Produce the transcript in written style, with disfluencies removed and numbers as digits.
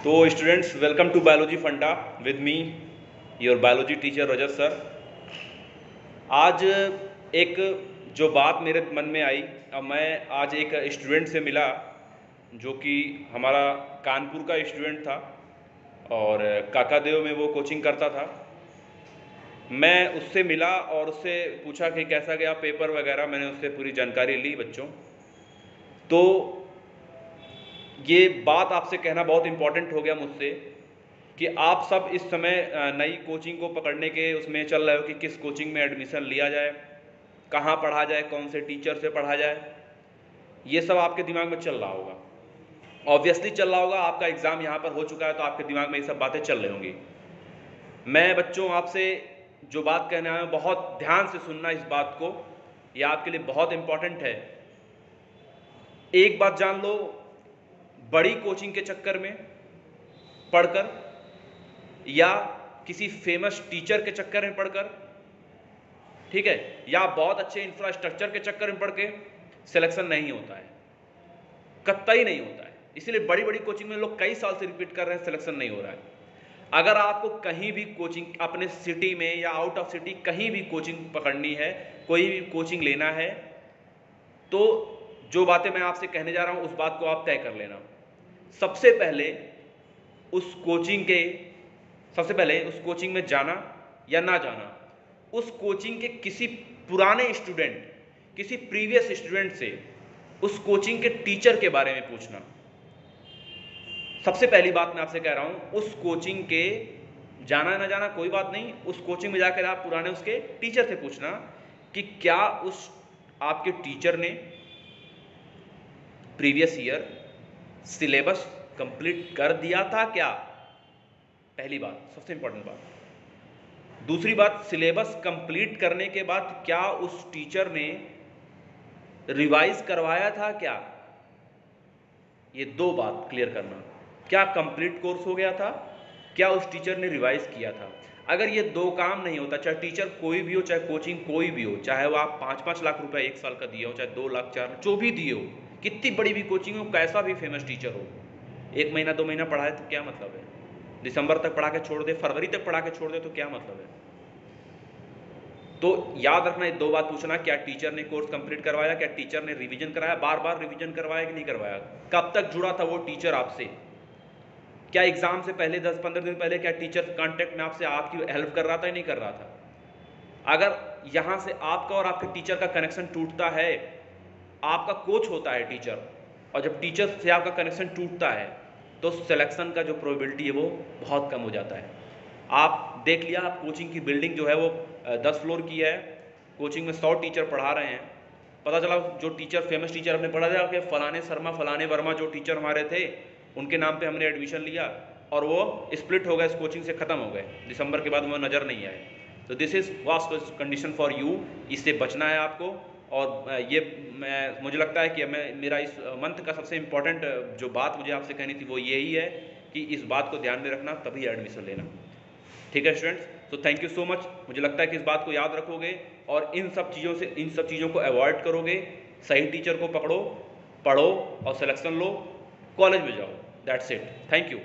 तो students, welcome to biology फंडा with me your biology teacher Rajat sir. आज एक जो बात मेरे मन में आई, मैं आज एक स्टूडेंट से मिला जो कि हमारा कानपुर का स्टूडेंट था और काकादेव में वो कोचिंग करता था। मैं उससे मिला और उससे पूछा कि कैसा गया पेपर वगैरह। मैंने उससे पूरी जानकारी ली बच्चों। तो ये बात आपसे कहना बहुत इम्पोर्टेंट हो गया मुझसे कि आप सब इस समय नई कोचिंग को पकड़ने के उसमें चल रहे हो कि किस कोचिंग में एडमिशन लिया जाए, कहाँ पढ़ा जाए, कौन से टीचर से पढ़ा जाए। ये सब आपके दिमाग में चल रहा होगा, ऑब्वियसली चल रहा होगा। आपका एग्ज़ाम यहाँ पर हो चुका है तो आपके दिमाग में ये सब बातें चल रही होंगी। मैं बच्चों आपसे जो बात कहने आया हूँ, बहुत ध्यान से सुनना इस बात को, ये आपके लिए बहुत इम्पॉर्टेंट है। एक बात जान लो, बड़ी कोचिंग के चक्कर में पढ़कर या किसी फेमस टीचर के चक्कर में पढ़कर, ठीक है, या बहुत अच्छे इंफ्रास्ट्रक्चर के चक्कर में पढ़ के सिलेक्शन नहीं होता है, कतई नहीं होता है। इसलिए बड़ी बड़ी कोचिंग में लोग कई साल से रिपीट कर रहे हैं, सिलेक्शन नहीं हो रहा है। अगर आपको कहीं भी कोचिंग अपने सिटी में या आउट ऑफ सिटी कहीं भी कोचिंग पकड़नी है, कोई भी कोचिंग लेना है, तो जो बातें मैं आपसे कहने जा रहा हूं उस बात को आप तय कर लेना। सबसे पहले उस कोचिंग में जाना या ना जाना, उस कोचिंग के किसी पुराने स्टूडेंट, किसी प्रीवियस स्टूडेंट से उस कोचिंग के टीचर के बारे में पूछना। सबसे पहली बात मैं आपसे कह रहा हूं, उस कोचिंग के जाना ना जाना कोई बात नहीं, उस कोचिंग में जाकर आप पुराने उसके टीचर से पूछना कि क्या उस आपके टीचर ने प्रीवियस ईयर सिलेबस कंप्लीट कर दिया था क्या। पहली बात, सबसे इंपॉर्टेंट बात। दूसरी बात, सिलेबस कंप्लीट करने के बाद क्या उस टीचर ने रिवाइज करवाया था क्या। ये दो बात क्लियर करना, क्या कंप्लीट कोर्स हो गया था, क्या उस टीचर ने रिवाइज किया था। अगर ये दो काम नहीं होता, चाहे टीचर कोई भी हो, चाहे कोचिंग कोई भी हो, चाहे वो आप 5-5 लाख रुपए एक साल का दिए हो, चाहे 2 लाख 4 लाख जो भी दिए हो, कितनी बड़ी भी कोचिंग हो, कैसा भी फेमस टीचर हो, 1 महीना 2 महीना पढ़ाए तो क्या मतलब है। दिसंबर तक पढ़ा के छोड़ दे, फरवरी तक पढ़ा के छोड़ दे तो क्या मतलब है। तो याद रखना, ये दो बात पूछना, क्या टीचर ने कोर्स कंप्लीट करवाया, क्या टीचर ने रिवीजन कराया, बार बार रिवीजन करवाया कि नहीं करवाया, कब तक जुड़ा था वो टीचर आपसे, क्या एग्जाम से पहले 10-15 दिन पहले क्या टीचर कांटेक्ट में आपसे आपकी हेल्प कर रहा था या नहीं कर रहा था। अगर यहां से आपका और आपके टीचर का कनेक्शन टूटता है, आपका कोच होता है टीचर, और जब टीचर से आपका कनेक्शन टूटता है तो सिलेक्शन का जो प्रोबेबिलिटी है वो बहुत कम हो जाता है। आप देख लिया, आप कोचिंग की बिल्डिंग जो है वो 10 फ्लोर की है, कोचिंग में 100 टीचर पढ़ा रहे हैं, पता चला जो टीचर फेमस टीचर हमने पढ़ा था कि फलाने शर्मा फलाने वर्मा जो टीचर हमारे थे उनके नाम पे हमने एडमिशन लिया और वो स्प्लिट हो गए, इस कोचिंग से ख़त्म हो गए, दिसंबर के बाद वो नज़र नहीं आए। तो this is vast condition for you, इससे बचना है आपको। और ये मुझे लगता है कि मेरा इस मंथ का सबसे इम्पोर्टेंट जो बात मुझे आपसे कहनी थी वो यही है कि इस बात को ध्यान में रखना, तभी एडमिशन लेना। ठीक है स्टूडेंट्स, तो थैंक यू सो मच। मुझे लगता है कि इस बात को याद रखोगे और इन सब चीज़ों को अवॉइड करोगे। सही टीचर को पकड़ो, पढ़ो और सिलेक्शन लो, कॉलेज में जाओ। That's it, thank you.